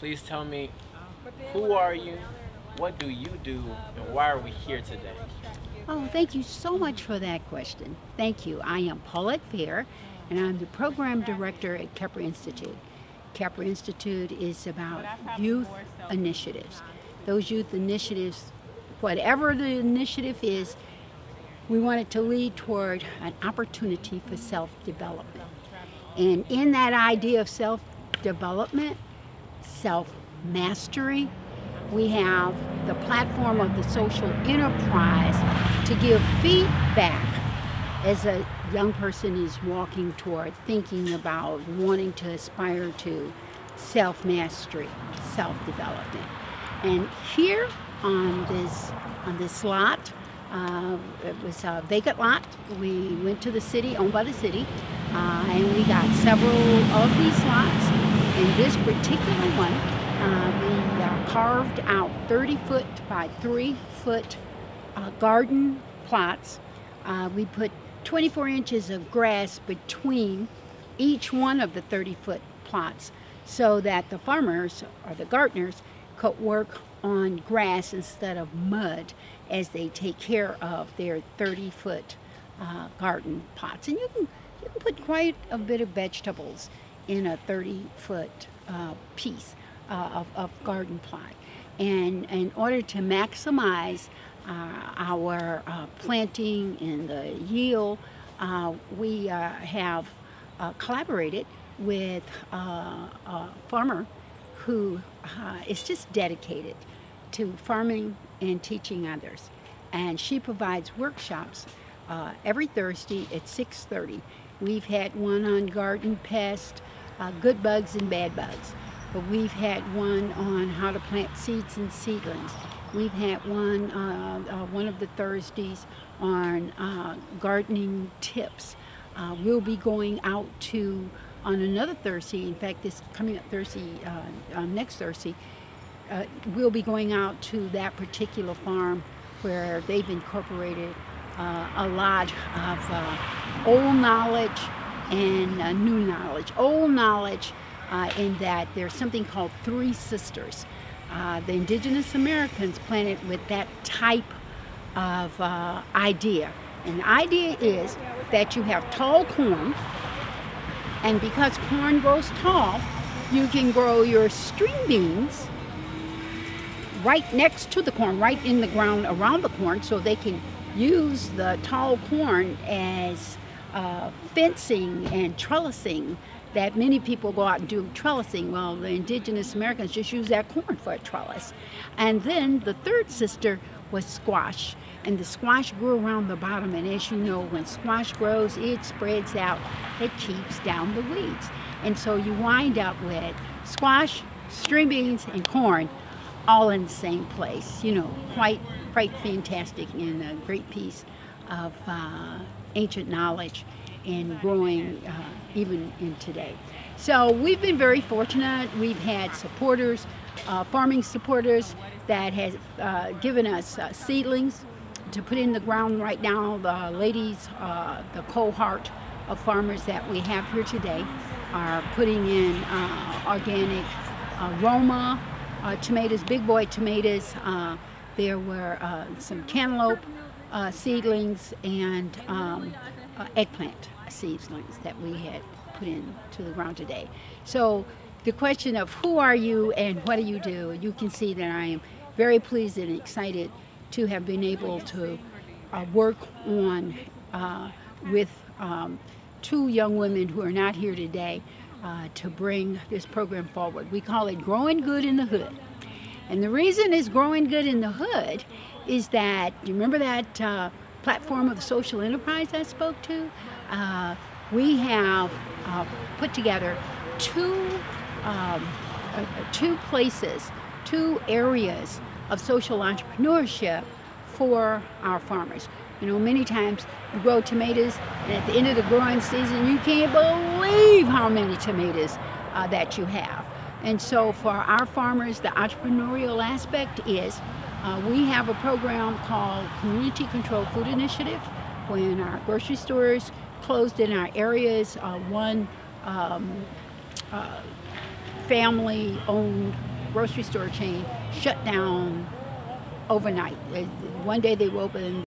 please tell me, who are you, what do you do, and why are we here today? Oh, thank you so much for that question. Thank you. I am Paulette Fair, and I'm the program director at Kepler Institute. Kepler Institute is about youth initiatives. Those youth initiatives, whatever the initiative is, we want it to lead toward an opportunity for self-development. And in that idea of self-development, self-mastery, we have the platform of the social enterprise to give feedback as a young person is walking toward thinking about wanting to aspire to self-mastery, self-development. And here on this lot, it was a vacant lot. We went to the city, owned by the city, and we got several of these lots. In this particular one, we carved out 30-foot by 3-foot garden plots. We put 24 inches of grass between each one of the 30-foot plots so that the farmers or the gardeners could work on grass instead of mud as they take care of their 30-foot garden plots. And you can put quite a bit of vegetables in a 30-foot piece of garden plot. And in order to maximize our planting and the yield, we have collaborated with a farmer who is just dedicated to farming and teaching others. And she provides workshops every Thursday at 6:30. We've had one on garden pest, good bugs and bad bugs. But we've had one on how to plant seeds and seedlings. We've had one of the Thursdays on gardening tips. We'll be going out to, on another Thursday, in fact this coming up Thursday, next Thursday, we'll be going out to that particular farm where they've incorporated a lot of old knowledge and new knowledge. Old knowledge in that there's something called Three Sisters. The indigenous Americans planted with that type of idea. And the idea is that you have tall corn, and because corn grows tall, you can grow your string beans right next to the corn, right in the ground around the corn, so they can use the tall corn as fencing and trellising that many people go out and do trellising. Well, the indigenous Americans just use that corn for a trellis. And then the third sister was squash. And the squash grew around the bottom. And as you know, when squash grows, it spreads out. It keeps down the weeds. And so you wind up with squash, string beans, and corn all in the same place. You know, quite fantastic and a great piece of ancient knowledge in growing even in today. So we've been very fortunate. We've had supporters, farming supporters that has given us seedlings to put in the ground right now. The ladies, the cohort of farmers that we have here today are putting in organic Roma tomatoes, big boy tomatoes. There were some cantaloupe seedlings and eggplant seedlings that we had put into the ground today. So the question of who are you and what do, you can see that I am very pleased and excited to have been able to work on with two young women who are not here today to bring this program forward. We call it Growing Good in the Hood. And the reason it's Growing Good in the Hood is that, you remember that platform of the social enterprise I spoke to? We have put together two places, two areas of social entrepreneurship for our farmers. You know, many times you grow tomatoes, and at the end of the growing season, you can't believe how many tomatoes that you have. And so for our farmers, the entrepreneurial aspect is we have a program called Community Controlled Food Initiative. When our grocery stores closed in our areas, one family-owned grocery store chain shut down overnight. One day they were open